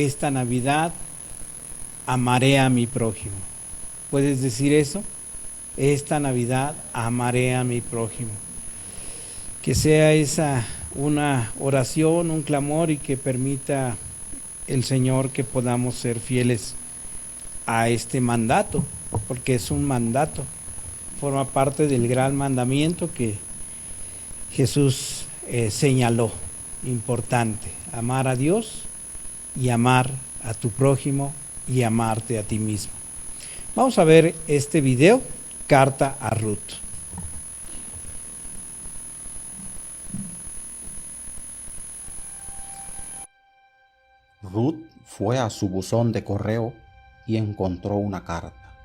esta Navidad amaré a mi prójimo. ¿Puedes decir eso? Esta Navidad amaré a mi prójimo. Que sea esa una oración, un clamor, y que permita el Señor que podamos ser fieles a este mandato, porque es un mandato, forma parte del gran mandamiento que Jesús señaló, importante: amar a Dios y amar a tu prójimo y amarte a ti mismo. Vamos a ver este video, Carta a Ruth. Ruth fue a su buzón de correo y encontró una carta.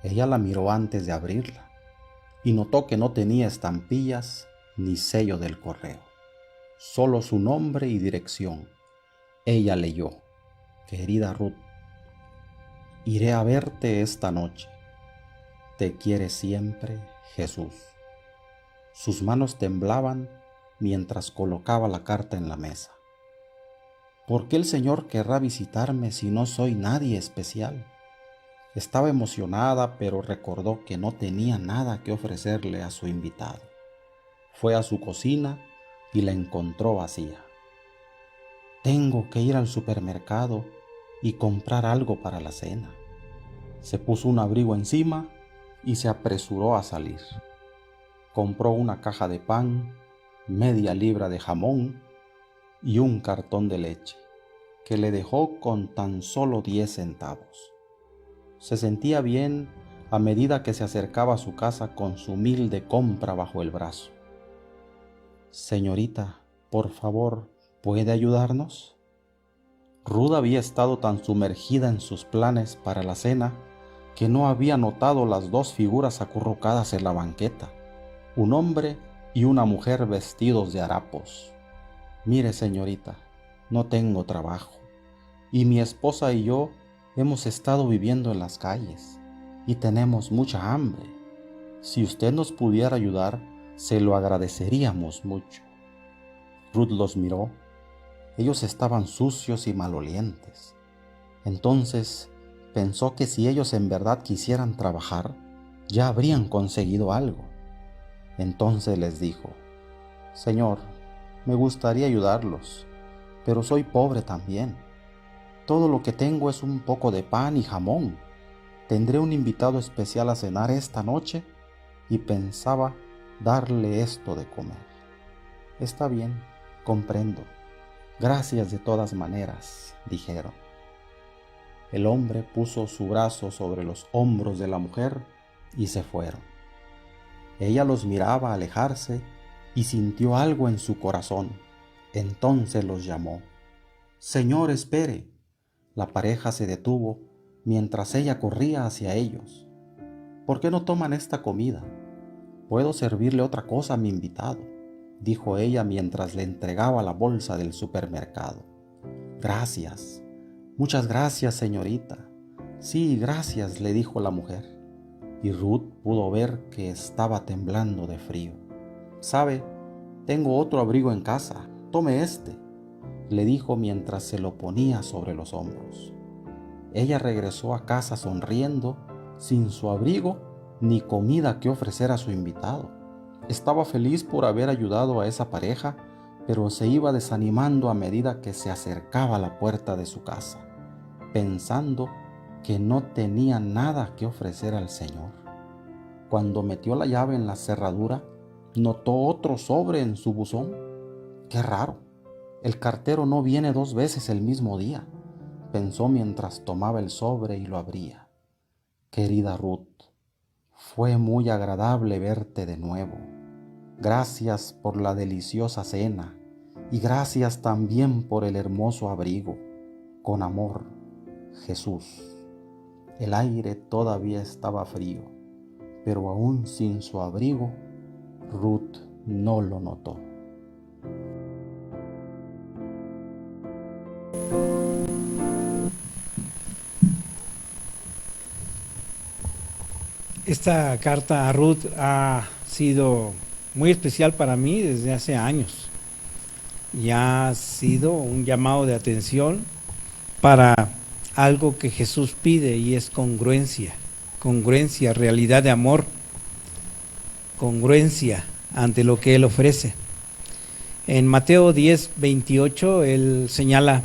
Ella la miró antes de abrirla y notó que no tenía estampillas ni sello del correo, solo su nombre y dirección. Ella leyó: Querida Ruth, iré a verte esta noche. Te quiere siempre Jesús. Sus manos temblaban mientras colocaba la carta en la mesa. ¿Por qué el Señor querrá visitarme si no soy nadie especial? Estaba emocionada, pero recordó que no tenía nada que ofrecerle a su invitado. Fue a su cocina y la encontró vacía. Tengo que ir al supermercado y comprar algo para la cena. Se puso un abrigo encima y se apresuró a salir. Compró una caja de pan, media libra de jamón y un cartón de leche, que le dejó con tan solo 10 centavos. Se sentía bien a medida que se acercaba a su casa con su humilde compra bajo el brazo. Señorita, por favor, ¿puede ayudarnos? Ruth había estado tan sumergida en sus planes para la cena que no había notado las dos figuras acurrucadas en la banqueta, un hombre y una mujer vestidos de harapos. Mire, señorita, no tengo trabajo, y mi esposa y yo hemos estado viviendo en las calles y tenemos mucha hambre. Si usted nos pudiera ayudar, se lo agradeceríamos mucho. Ruth los miró. Ellos estaban sucios y malolientes. Entonces pensó que si ellos en verdad quisieran trabajar, ya habrían conseguido algo. Entonces les dijo: Señor, me gustaría ayudarlos, pero soy pobre también. Todo lo que tengo es un poco de pan y jamón. Tendré un invitado especial a cenar esta noche y pensaba darle esto de comer. Está bien, comprendo. Gracias de todas maneras, dijeron. El hombre puso su brazo sobre los hombros de la mujer y se fueron. Ella los miraba alejarse y sintió algo en su corazón. Entonces los llamó. Señor, espere. La pareja se detuvo mientras ella corría hacia ellos. ¿Por qué no toman esta comida? Puedo servirle otra cosa a mi invitado, dijo ella mientras le entregaba la bolsa del supermercado. Gracias. Muchas gracias, señorita. Sí, gracias, le dijo la mujer. Y Ruth pudo ver que estaba temblando de frío. ¿Sabe? Tengo otro abrigo en casa. Tome este, le dijo mientras se lo ponía sobre los hombros. Ella regresó a casa sonriendo, sin su abrigo ni comida que ofrecer a su invitado. Estaba feliz por haber ayudado a esa pareja, pero se iba desanimando a medida que se acercaba a la puerta de su casa, pensando que no tenía nada que ofrecer al Señor. Cuando metió la llave en la cerradura, notó otro sobre en su buzón. ¡Qué raro! El cartero no viene 2 veces el mismo día, pensó mientras tomaba el sobre y lo abría. Querida Ruth, fue muy agradable verte de nuevo. Gracias por la deliciosa cena y gracias también por el hermoso abrigo. Con amor, Jesús. El aire todavía estaba frío, pero aún sin su abrigo, Ruth no lo notó. Esta carta a Ruth ha sido muy especial para mí desde hace años. Ya ha sido un llamado de atención para algo que Jesús pide, y es congruencia, realidad de amor, congruencia ante lo que Él ofrece. En Mateo 10:28 Él señala: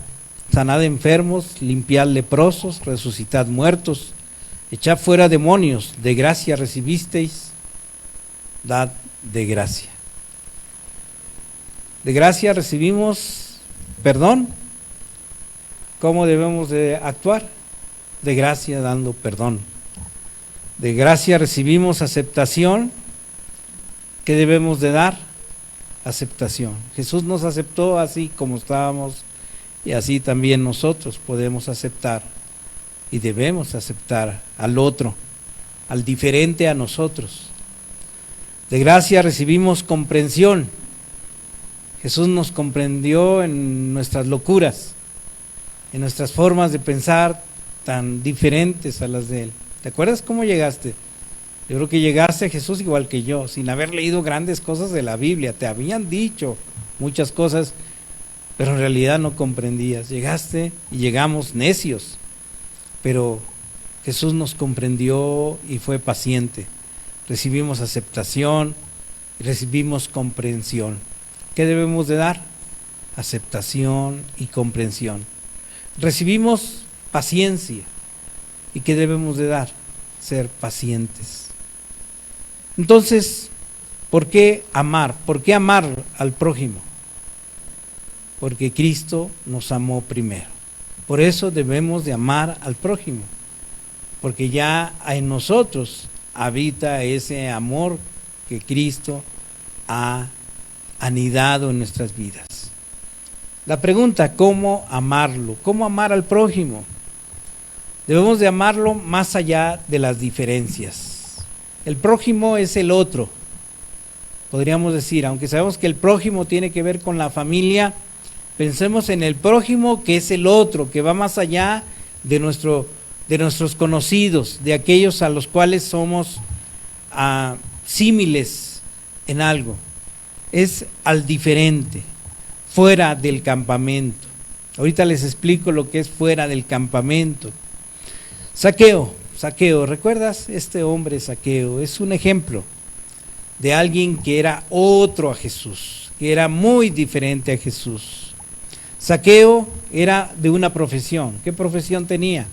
sanad enfermos, limpiad leprosos, resucitad muertos, echad fuera demonios, de gracia recibisteis, dad de gracia. De gracia recibimos perdón. ¿Cómo debemos de actuar? De gracia dando perdón. De gracia recibimos aceptación. ¿Qué debemos de dar? Aceptación. Jesús nos aceptó así como estábamos, y así también nosotros podemos aceptar y debemos aceptar al otro, al diferente a nosotros. De gracia recibimos comprensión. Jesús nos comprendió en nuestras locuras, en nuestras formas de pensar tan diferentes a las de Él. ¿Te acuerdas cómo llegaste? Yo creo que llegaste a Jesús igual que yo, sin haber leído grandes cosas de la Biblia. Te habían dicho muchas cosas, pero en realidad no comprendías. Llegaste y llegamos necios, pero Jesús nos comprendió y fue paciente. Recibimos aceptación, recibimos comprensión. ¿Qué debemos de dar? Aceptación y comprensión. Recibimos paciencia. ¿Y qué debemos de dar? Ser pacientes. Entonces, ¿por qué amar? ¿Por qué amar al prójimo? Porque Cristo nos amó primero. Por eso debemos de amar al prójimo, porque ya en nosotros habita ese amor que Cristo ha anidado en nuestras vidas. La pregunta: ¿cómo amarlo? ¿Cómo amar al prójimo? Debemos de amarlo más allá de las diferencias. El prójimo es el otro, podríamos decir, aunque sabemos que el prójimo tiene que ver con la familia, pensemos en el prójimo que es el otro, que va más allá de nuestros conocidos, de aquellos a los cuales somos símiles en algo. Es al diferente, fuera del campamento. Ahorita les explico lo que es fuera del campamento. Zaqueo, ¿recuerdas? Este hombre Zaqueo es un ejemplo de alguien que era otro a Jesús, que era muy diferente a Jesús. Zaqueo era de una profesión. ¿Qué profesión tenía?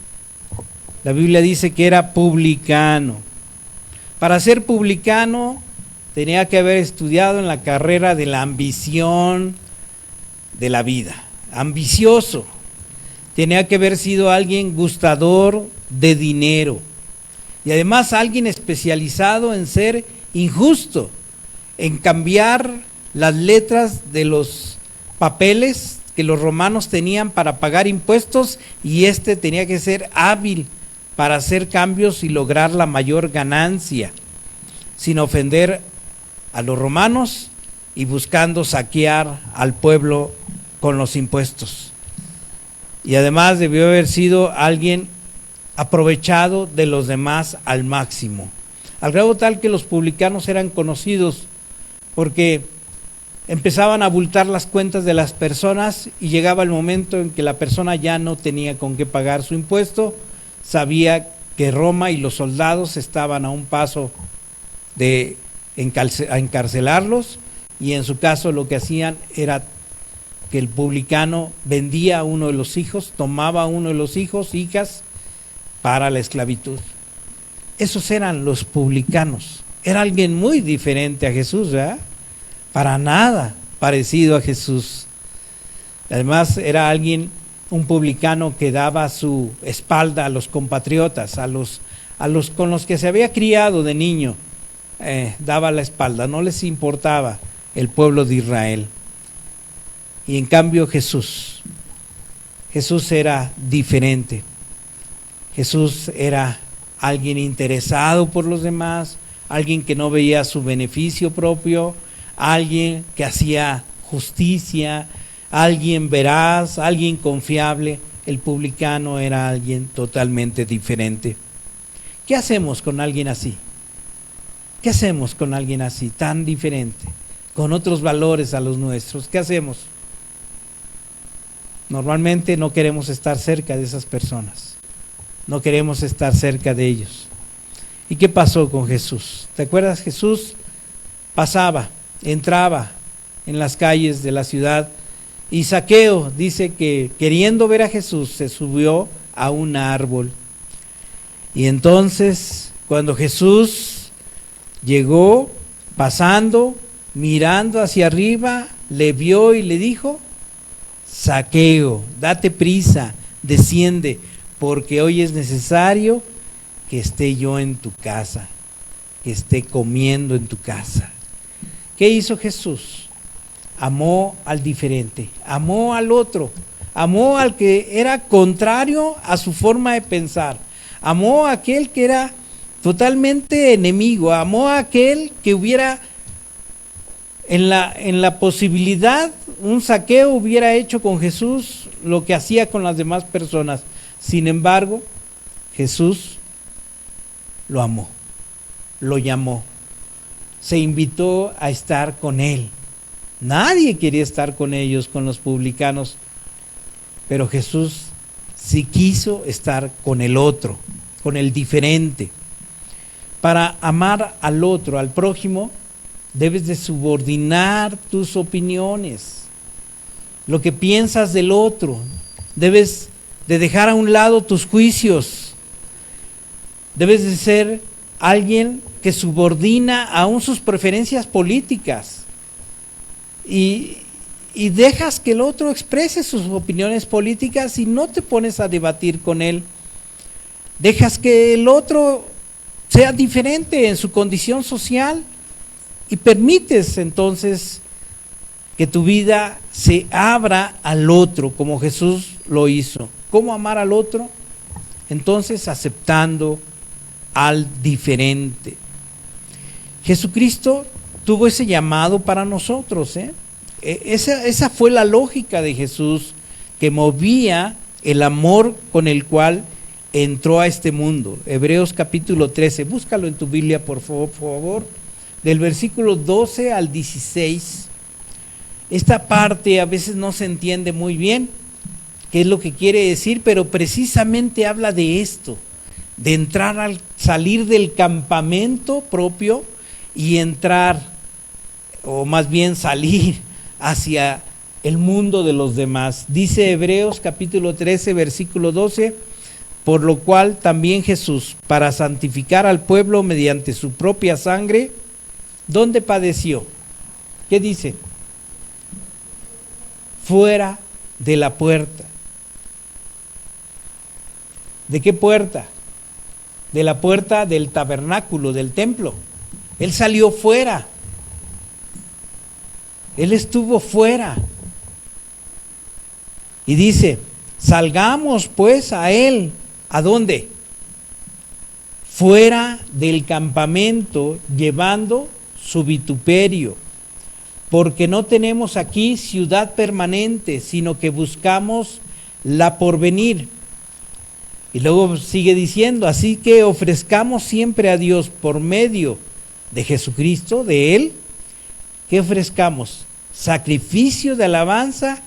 La Biblia dice que era publicano. Para ser publicano tenía que haber estudiado en la carrera de la ambición de la vida, ambicioso. Tenía que haber sido alguien gustador de dinero y además alguien especializado en ser injusto, en cambiar las letras de los papeles que los romanos tenían para pagar impuestos, y tenía que ser hábil para hacer cambios y lograr la mayor ganancia, sin ofender a los romanos y buscando saquear al pueblo con los impuestos. Y además debió haber sido alguien aprovechado de los demás al máximo, al grado tal que los publicanos eran conocidos porque empezaban a abultar las cuentas de las personas, y llegaba el momento en que la persona ya no tenía con qué pagar su impuesto. Sabía que Roma y los soldados estaban a un paso de encarcelarlos, y en su caso lo que hacían era que el publicano vendía a uno de los hijos, tomaba a uno de los hijos, hijas, para la esclavitud. Esos eran los publicanos. Era alguien muy diferente a Jesús, ¿verdad? Para nada parecido a Jesús. Además era un publicano que daba su espalda a los compatriotas, a los con los que se había criado de niño, daba la espalda, no les importaba el pueblo de Israel. Y en cambio Jesús era diferente. Jesús era alguien interesado por los demás, alguien que no veía su beneficio propio, alguien que hacía justicia, alguien veraz, alguien confiable. El publicano era alguien totalmente diferente. ¿Qué hacemos con alguien así? ¿Qué hacemos con alguien así, tan diferente, con otros valores a los nuestros? ¿Qué hacemos? Normalmente no queremos estar cerca de esas personas, no queremos estar cerca de ellos. ¿Y qué pasó con Jesús? ¿Te acuerdas? Jesús pasaba, entraba en las calles de la ciudad y Zaqueo dice que queriendo ver a Jesús se subió a un árbol. Y entonces cuando Jesús llegó pasando, mirando hacia arriba, le vio y le dijo: Zaqueo, date prisa, desciende, porque hoy es necesario que esté yo en tu casa, que esté comiendo en tu casa. ¿Qué hizo Jesús? Amó al diferente, amó al otro, amó al que era contrario a su forma de pensar, amó a aquel que era totalmente enemigo, amó a aquel que hubiera en la posibilidad, un Zaqueo hubiera hecho con Jesús lo que hacía con las demás personas. Sin embargo, Jesús lo amó, lo llamó, se invitó a estar con él. Nadie quería estar con ellos, con los publicanos, pero Jesús sí quiso estar con el otro, con el diferente. Para amar al otro, al prójimo, debes de subordinar tus opiniones, lo que piensas del otro. Debes de dejar a un lado tus juicios. Debes de ser alguien que subordina aún sus preferencias políticas y dejas que el otro exprese sus opiniones políticas y no te pones a debatir con él. Dejas que el otro sea diferente en su condición social y permites entonces que tu vida se abra al otro como Jesús lo hizo. ¿Cómo amar al otro? Entonces aceptando al diferente. Jesucristo tuvo ese llamado para nosotros, Esa fue la lógica de Jesús, que movía el amor con el cual entró a este mundo. Hebreos capítulo 13, búscalo en tu Biblia por favor, del versículo 12 al 16. Esta parte a veces no se entiende muy bien qué es lo que quiere decir, pero precisamente habla de esto, de entrar al salir del campamento propio y entrar, o más bien salir hacia el mundo de los demás. Dice Hebreos capítulo 13, versículo 12, por lo cual también Jesús, para santificar al pueblo mediante su propia sangre, ¿dónde padeció? ¿Qué dice? Fuera de la puerta. ¿De qué puerta? De la puerta del tabernáculo, del templo. Él salió fuera. Él estuvo fuera. Y dice, salgamos pues a él. ¿A dónde? Fuera del campamento, llevando su vituperio. Porque no tenemos aquí ciudad permanente, sino que buscamos la porvenir. Y luego sigue diciendo, así que ofrezcamos siempre a Dios por medio de Jesucristo, de Él, ¿qué ofrezcamos? Sacrificio de alabanza,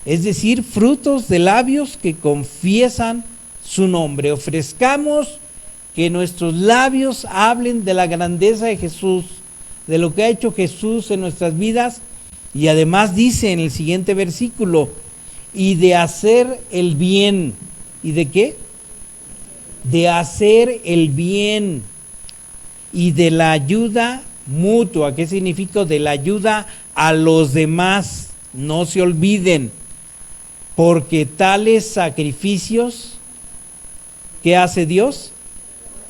es decir, frutos de labios que confiesan su nombre. Ofrezcamos que nuestros labios hablen de la grandeza de Jesús, de lo que ha hecho Jesús en nuestras vidas, y además dice en el siguiente versículo, y de hacer el bien. ¿Y de qué? De hacer el bien y de la ayuda mutua. ¿Qué significa? De la ayuda a los demás. No se olviden, porque tales sacrificios, ¿qué hace Dios?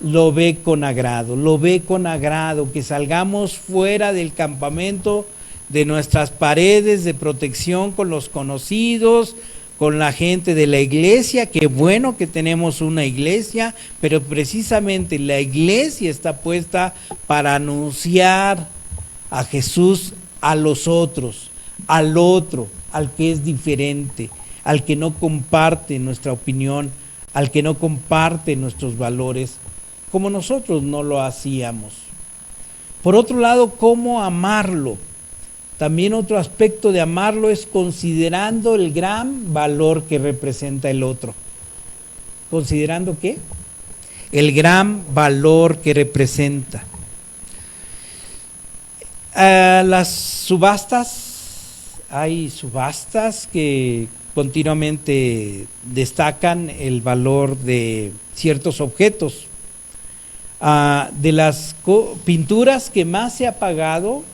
Lo ve con agrado, que salgamos fuera del campamento, de nuestras paredes de protección con los conocidos, con la gente de la iglesia. Qué bueno que tenemos una iglesia, pero precisamente la iglesia está puesta para anunciar a Jesús a los otros, al otro, al que es diferente, al que no comparte nuestra opinión, al que no comparte nuestros valores, como nosotros no lo hacíamos. Por otro lado, ¿cómo amarlo? También otro aspecto de amarlo es considerando el gran valor que representa el otro. ¿Considerando qué? El gran valor que representa. Las subastas, hay subastas que continuamente destacan el valor de ciertos objetos. De las pinturas que más se ha pagado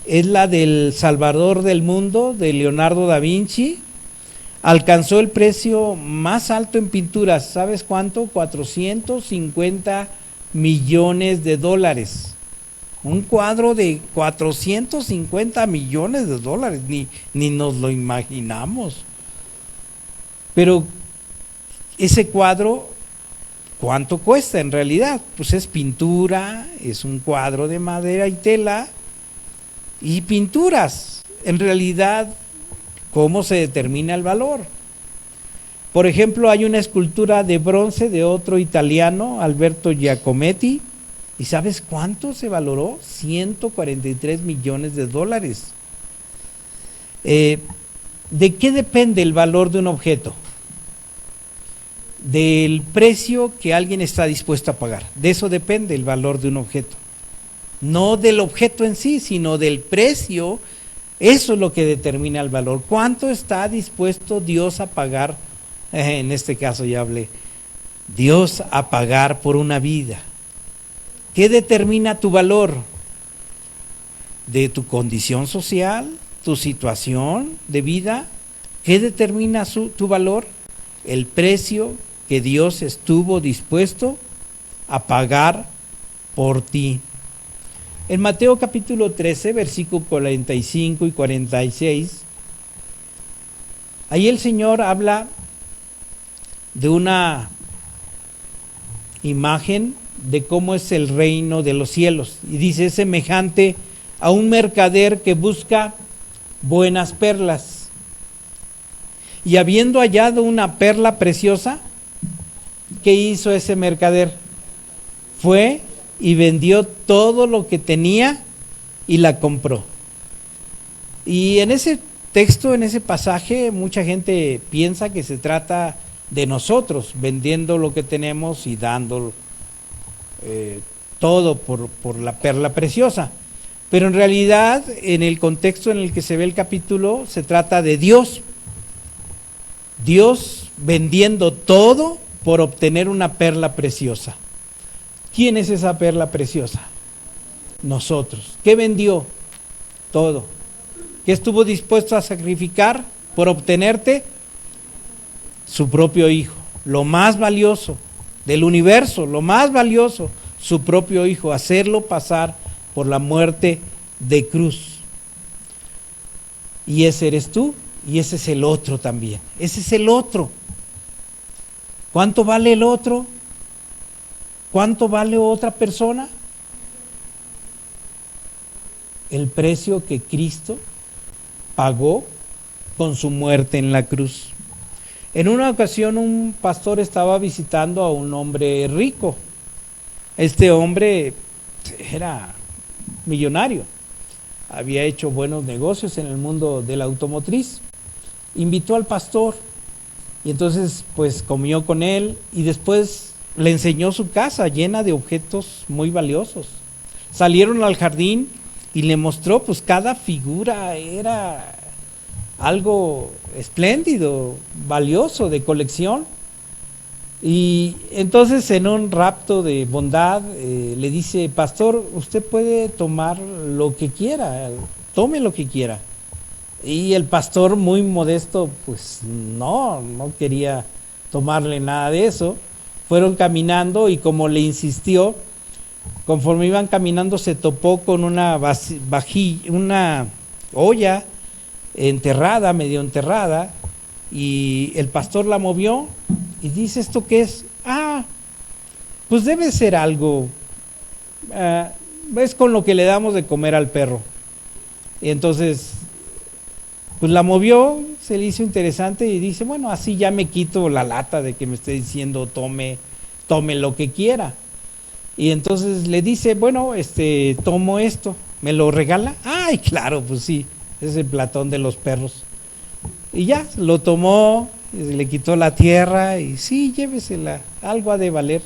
es la del Salvador del Mundo de Leonardo da Vinci. Alcanzó el precio más alto en pinturas, ¿sabes cuánto? 450 millones de dólares. Un cuadro de 450 millones de dólares, ni nos lo imaginamos. Pero ese cuadro, ¿cuánto cuesta en realidad? Pues es pintura, es un cuadro de madera y tela y pinturas. En realidad, ¿cómo se determina el valor? Por ejemplo, hay una escultura de bronce de otro italiano, Alberto Giacometti, ¿y sabes cuánto se valoró? 143 millones de dólares. ¿De qué depende el valor de un objeto? Del precio que alguien está dispuesto a pagar. De eso depende el valor de un objeto. No del objeto en sí, sino del precio. Eso es lo que determina el valor. ¿Cuánto está dispuesto Dios a pagar? En este caso ya hablé. Dios a pagar por una vida. ¿Qué determina tu valor? De tu condición social, tu situación de vida. ¿Qué determina tu valor? El precio que Dios estuvo dispuesto a pagar por ti. En Mateo capítulo 13, versículos 45 y 46, ahí el Señor habla de una imagen de cómo es el reino de los cielos. Y dice, es semejante a un mercader que busca buenas perlas. Y habiendo hallado una perla preciosa, ¿qué hizo ese mercader? Fue y vendió todo lo que tenía y la compró. Y en ese texto, en ese pasaje, mucha gente piensa que se trata de nosotros, vendiendo lo que tenemos y dando todo por la perla preciosa. Pero en realidad, en el contexto en el que se ve el capítulo, se trata de Dios. Dios vendiendo todo por obtener una perla preciosa. ¿Quién es esa perla preciosa? Nosotros. ¿Qué vendió? Todo. ¿Qué estuvo dispuesto a sacrificar por obtenerte? Su propio hijo, lo más valioso del universo, lo más valioso, su propio hijo, hacerlo pasar por la muerte de cruz. Y ese eres tú, y ese es el otro también. Ese es el otro. ¿Cuánto vale el otro? ¿Cuánto vale otra persona? El precio que Cristo pagó con su muerte en la cruz. En una ocasión un pastor estaba visitando a un hombre rico. Este hombre era millonario, había hecho buenos negocios en el mundo de la automotriz. Invitó al pastor y entonces pues comió con él y después le enseñó su casa llena de objetos muy valiosos. Salieron al jardín y le mostró, pues cada figura era algo espléndido, valioso, de colección. Y entonces en un rapto de bondad le dice, pastor, usted puede tomar lo que quiera, tome lo que quiera. Y el pastor, muy modesto, pues no quería tomarle nada de eso. Fueron caminando y como le insistió, conforme iban caminando se topó con una una olla enterrada, medio enterrada, y el pastor la movió y dice, ¿esto qué es? Pues debe ser algo, es con lo que le damos de comer al perro. Y entonces pues la movió, se le hizo interesante y dice, bueno, así ya me quito la lata de que me esté diciendo tome lo que quiera. Y entonces le dice, bueno, tomo esto, ¿me lo regala? Ay, claro, pues sí, es el Platón de los perros. Y ya, lo tomó, le quitó la tierra y sí, llévesela, algo ha de valer.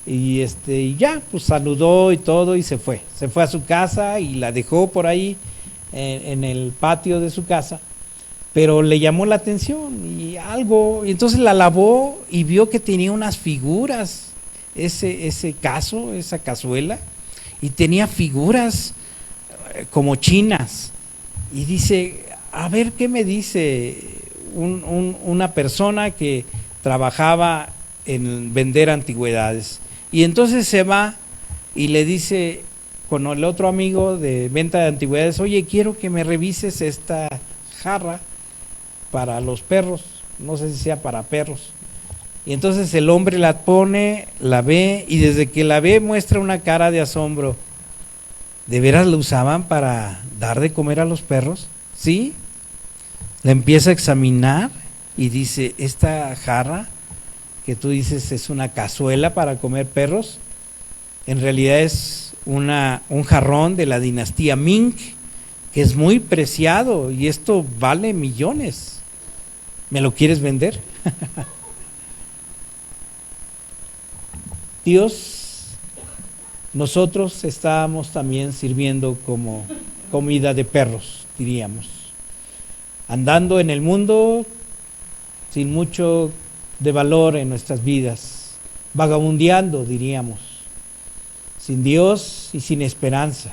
Y y ya, pues saludó y todo y se fue a su casa y la dejó por ahí en el patio de su casa, pero le llamó la atención y entonces la lavó y vio que tenía unas figuras, esa cazuela, y tenía figuras como chinas, y dice, a ver qué me dice una persona que trabajaba en vender antigüedades. Y entonces se va y le dice con el otro amigo de venta de antigüedades, oye, quiero que me revises esta jarra para los perros, no sé si sea para perros. Y entonces el hombre la pone, la ve, y desde que la ve muestra una cara de asombro. ¿De veras la usaban para dar de comer a los perros? ¿Sí? La empieza a examinar y dice, esta jarra que tú dices es una cazuela para comer perros, en realidad es un jarrón de la dinastía Ming, que es muy preciado y esto vale millones. ¿Me lo quieres vender? Dios, nosotros estábamos también sirviendo como comida de perros, diríamos, andando en el mundo sin mucho de valor en nuestras vidas, vagabundeando, diríamos, sin Dios y sin esperanza.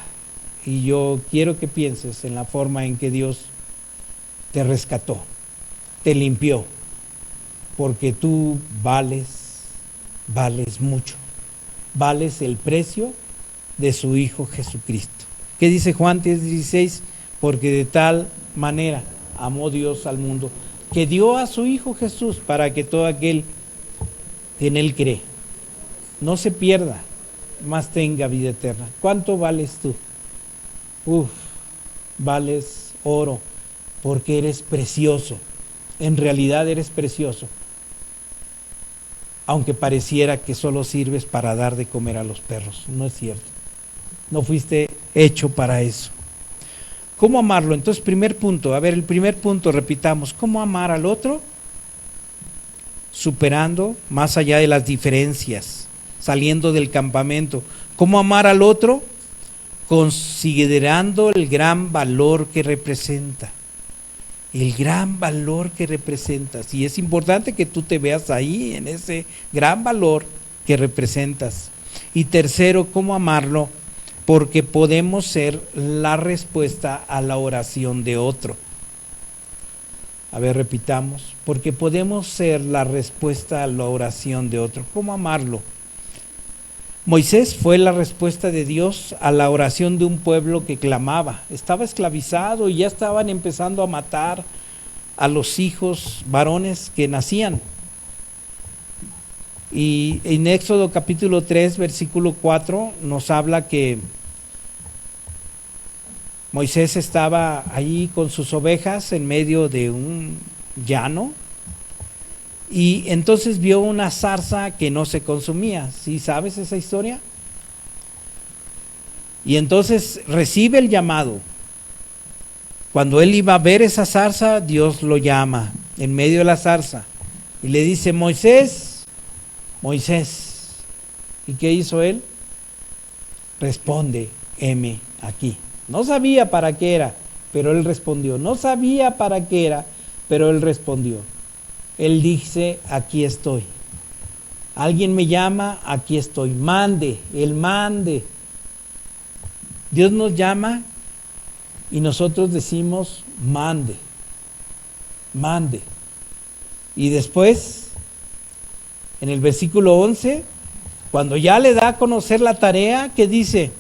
Y yo quiero que pienses en la forma en que Dios te rescató, te limpió, porque tú vales mucho, vales el precio de su Hijo Jesucristo. ¿Qué dice Juan 10:16? Porque de tal manera amó Dios al mundo, que dio a su Hijo Jesús para que todo aquel que en Él cree no se pierda, mas tenga vida eterna. ¿Cuánto vales tú? Vales oro, porque eres precioso. En realidad eres precioso, aunque pareciera que solo sirves para dar de comer a los perros. No es cierto, no fuiste hecho para eso. ¿Cómo amarlo? Entonces, primer punto, el primer punto, repitamos, ¿cómo amar al otro? Superando más allá de las diferencias, saliendo del campamento. ¿Cómo amar al otro? Considerando el gran valor que representa. El gran valor que representas. Y es importante que tú te veas ahí, en ese gran valor que representas. Y tercero, ¿cómo amarlo? Porque podemos ser la respuesta a la oración de otro. Repitamos, porque podemos ser la respuesta a la oración de otro. ¿Cómo amarlo? Moisés fue la respuesta de Dios a la oración de un pueblo que clamaba. Estaba esclavizado y ya estaban empezando a matar a los hijos varones que nacían. Y en Éxodo capítulo 3, versículo 4, nos habla que Moisés estaba ahí con sus ovejas en medio de un llano, y entonces vio una zarza que no se consumía. ¿Sí sabes esa historia? Y entonces recibe el llamado. Cuando él iba a ver esa zarza, Dios lo llama en medio de la zarza y le dice, Moisés, Moisés. ¿Y qué hizo él? Responde, heme aquí. No sabía para qué era, pero él respondió. No sabía para qué era, pero él respondió. Él dice, aquí estoy. Alguien me llama, aquí estoy. Mande, él mande. Dios nos llama y nosotros decimos, mande, mande. Y después, en el versículo 11, cuando ya le da a conocer la tarea, ¿qué dice?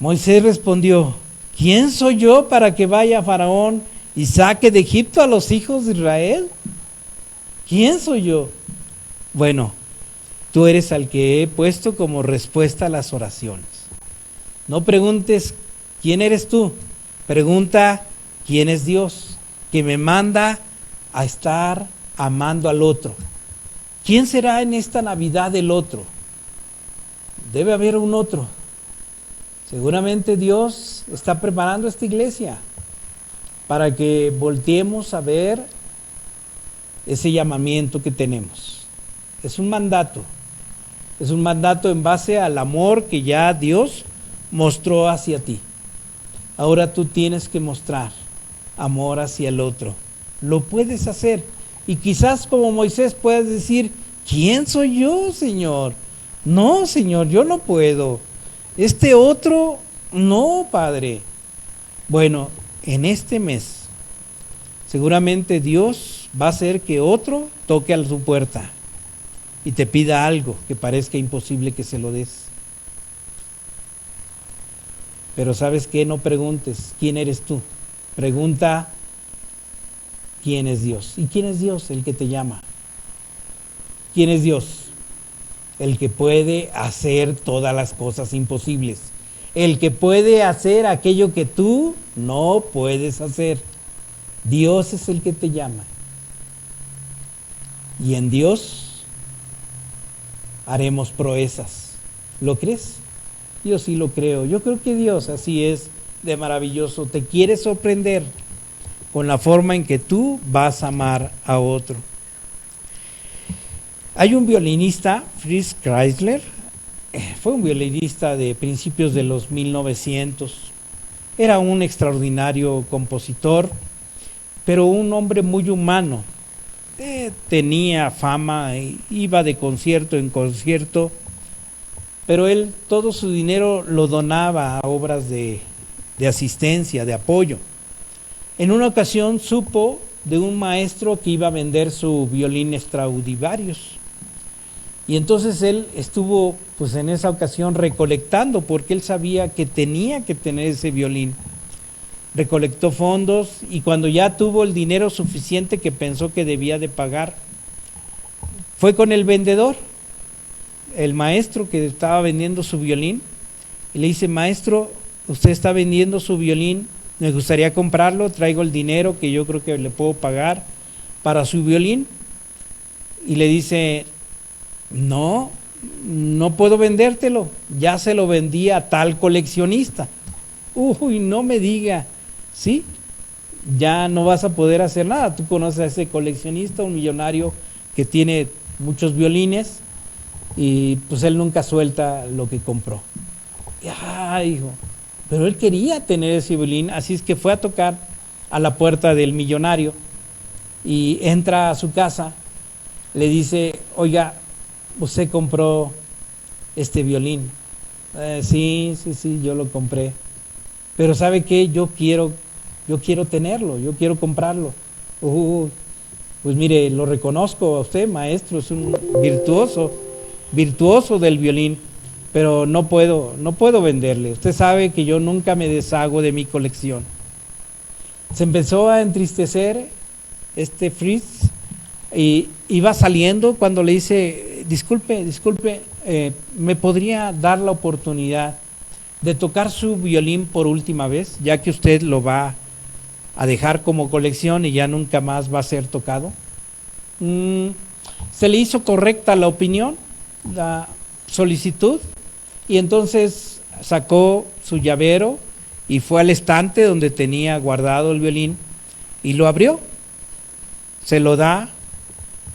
Moisés respondió, ¿quién soy yo para que vaya a Faraón y saque de Egipto a los hijos de Israel? ¿Quién soy yo? Bueno, tú eres al que he puesto como respuesta a las oraciones. No preguntes quién eres tú, pregunta quién es Dios, que me manda a estar amando al otro. ¿Quién será en esta Navidad el otro? Debe haber un otro. Seguramente Dios está preparando esta iglesia para que volteemos a ver ese llamamiento que tenemos. Es un mandato en base al amor que ya Dios mostró hacia ti. Ahora tú tienes que mostrar amor hacia el otro. Lo puedes hacer. Y quizás como Moisés puedas decir, ¿quién soy yo, Señor? No, Señor, yo no puedo. Este otro, no, Padre. Bueno, en este mes, seguramente Dios va a hacer que otro toque a tu puerta y te pida algo que parezca imposible que se lo des. Pero ¿sabes qué? No preguntes quién eres tú. Pregunta quién es Dios. ¿Y quién es Dios? El que te llama. ¿Quién es Dios? El que puede hacer todas las cosas imposibles. El que puede hacer aquello que tú no puedes hacer. Dios es el que te llama. Y en Dios haremos proezas. ¿Lo crees? Yo sí lo creo. Yo creo que Dios así es de maravilloso. Te quiere sorprender con la forma en que tú vas a amar a otro. Hay un violinista, Fritz Kreisler, fue un violinista de principios de los 1900. Era un extraordinario compositor, pero un hombre muy humano. Tenía fama, iba de concierto en concierto, pero él todo su dinero lo donaba a obras de asistencia, de apoyo. En una ocasión supo de un maestro que iba a vender su violín Stradivarius. Y entonces él estuvo, pues en esa ocasión, recolectando, porque él sabía que tenía que tener ese violín. Recolectó fondos y cuando ya tuvo el dinero suficiente que pensó que debía de pagar, fue con el vendedor, el maestro que estaba vendiendo su violín, y le dice: maestro, usted está vendiendo su violín, me gustaría comprarlo, traigo el dinero que yo creo que le puedo pagar para su violín. Y le dice: no puedo vendértelo, ya se lo vendí a tal coleccionista. Uy, no me diga, sí, ya no vas a poder hacer nada. Tú conoces a ese coleccionista, un millonario que tiene muchos violines y pues él nunca suelta lo que compró. Hijo, pero él quería tener ese violín, así es que fue a tocar a la puerta del millonario y entra a su casa, le dice: oiga, usted compró este violín. Sí, yo lo compré. Pero ¿sabe qué? Yo quiero tenerlo, yo quiero comprarlo. Pues mire, lo reconozco a usted, maestro, es un virtuoso del violín, pero no puedo venderle. Usted sabe que yo nunca me deshago de mi colección. Se empezó a entristecer Fritz y iba saliendo cuando le dice: disculpe, ¿me podría dar la oportunidad de tocar su violín por última vez, ya que usted lo va a dejar como colección y ya nunca más va a ser tocado? Se le hizo correcta la opinión, la solicitud, y entonces sacó su llavero y fue al estante donde tenía guardado el violín y lo abrió, se lo da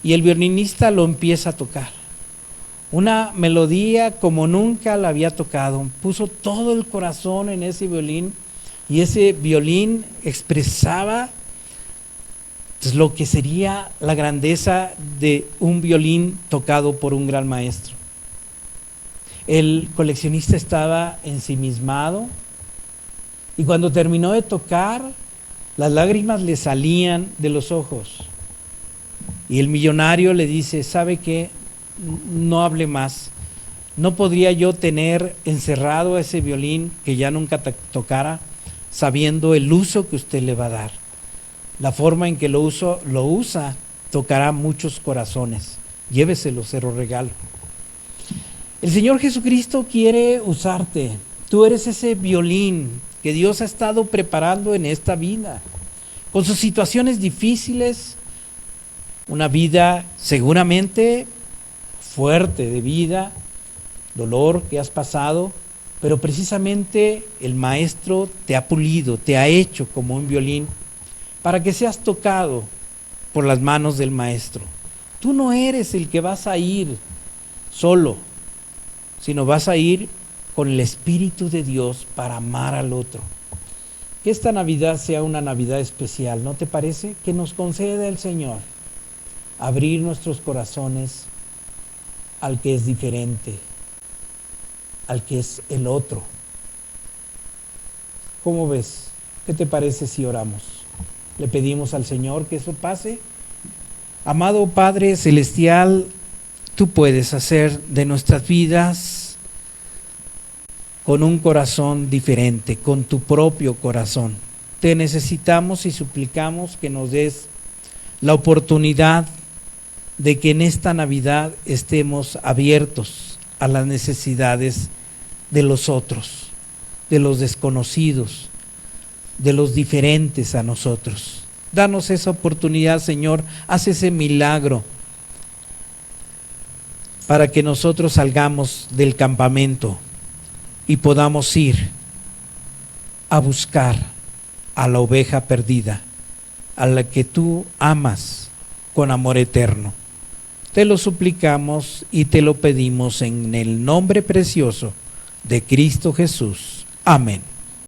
y el violinista lo empieza a tocar. Una melodía como nunca la había tocado. Puso todo el corazón en ese violín y ese violín expresaba pues lo que sería la grandeza de un violín tocado por un gran maestro. El coleccionista estaba ensimismado y cuando terminó de tocar, las lágrimas le salían de los ojos. Y el millonario le dice: ¿sabe qué? No hable más. No podría yo tener encerrado ese violín que ya nunca tocara, sabiendo el uso que usted le va a dar. La forma en que lo usa tocará muchos corazones. Lléveselo, se lo regalo. El Señor Jesucristo quiere usarte. Tú eres ese violín que Dios ha estado preparando en esta vida, con sus situaciones difíciles, una vida seguramente fuerte de vida, dolor que has pasado, pero precisamente el Maestro te ha pulido, te ha hecho como un violín para que seas tocado por las manos del Maestro. Tú no eres el que vas a ir solo, sino vas a ir con el Espíritu de Dios para amar al otro. Que esta Navidad sea una Navidad especial, ¿no te parece? Que nos conceda el Señor abrir nuestros corazones al que es diferente, al que es el otro. ¿Cómo ves? ¿Qué te parece si oramos? Le pedimos al Señor que eso pase. Amado Padre Celestial, tú puedes hacer de nuestras vidas con un corazón diferente, con tu propio corazón. Te necesitamos y suplicamos que nos des la oportunidad de que en esta Navidad estemos abiertos a las necesidades de los otros, de los desconocidos, de los diferentes a nosotros. Danos esa oportunidad, Señor, haz ese milagro para que nosotros salgamos del campamento y podamos ir a buscar a la oveja perdida, a la que tú amas con amor eterno. Te lo suplicamos y te lo pedimos en el nombre precioso de Cristo Jesús. Amén.